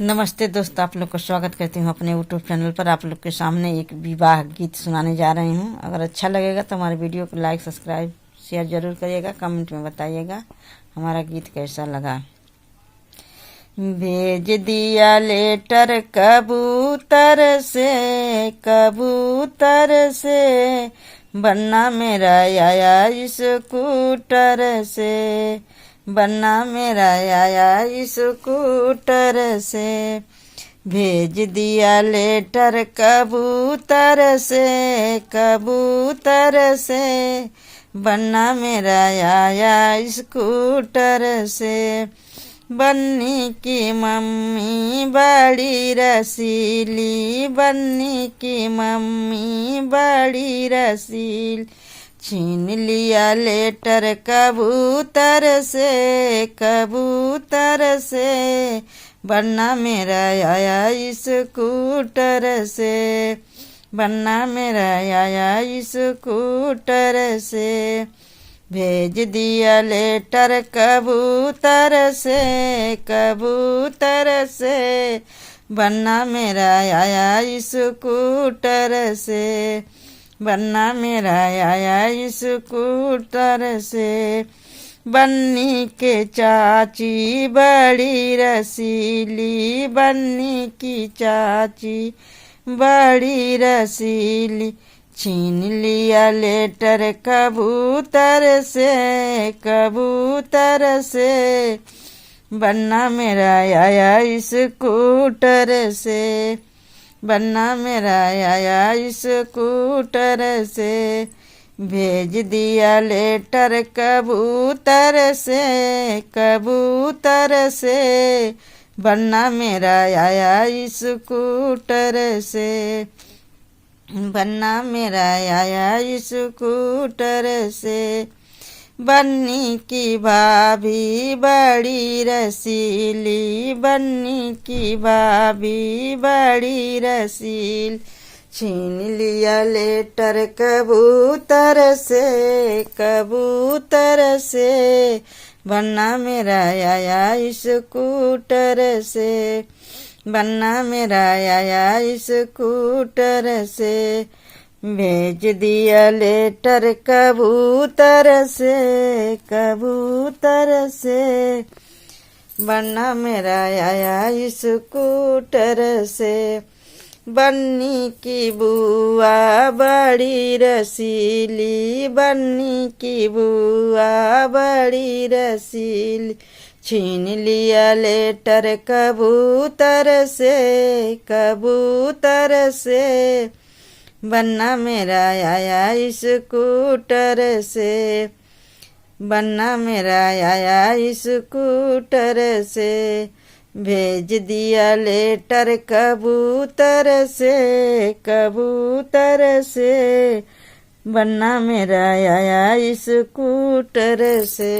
नमस्ते दोस्तों, आप लोग का स्वागत करती हूँ अपने यूट्यूब चैनल पर। आप लोग के सामने एक विवाह गीत सुनाने जा रही हूँ। अगर अच्छा लगेगा तो हमारे वीडियो को लाइक, सब्सक्राइब, शेयर जरूर करिएगा। कमेंट में बताइएगा हमारा गीत कैसा लगा। भेज दिया लेटर कबूतर से बन्ना मेरा आया स्कूटर से, बन्ना मेरा आया स्कूटर से। भेज दिया लेटर कबूतर से बन्ना मेरा आया स्कूटर से। बन्नी की मम्मी बड़ी रसीली, बन्नी की मम्मी बड़ी रसील। छीन लिया लेटर कबूतर से बन्ना मेरा आया स्कूटर से, बन्ना मेरा आया स्कूटर से। भेज दिया लेटर कबूतर से बन्ना मेरा आया स्कूटर से, बन्ना मेरा आया स्कूटर से। बन्नी के चाची बड़ी रसीली, बन्नी की चाची बड़ी रसीली। छीन लिया लेटर कबूतर से बन्ना मेरा आया स्कूटर से, बन्ना मेरा आया स्कूटर से। भेज दिया लेटर कबूतर से बन्ना मेरा आया स्कूटर से, बन्ना मेरा आया स्कूटर से। बन्नी की भाभी बड़ी रसीली, बन्नी की भाभी बड़ी रसील। छीन लिया लेटर कबूतर से बन्ना मेरा आया स्कूटर से, बन्ना मेरा आया स्कूटर से। भेज दिया लेटर कबूतर से बन्ना मेरा आया स्कूटर से। बन्नी की बुआ बड़ी रसीली, बन्नी की बुआ बड़ी रसीली। छीन लिया लेटर कबूतर से बन्ना मेरा आया स्कूटर से, बन्ना मेरा आया स्कूटर से। भेज दिया लेटर कबूतर से बन्ना मेरा आया स्कूटर से।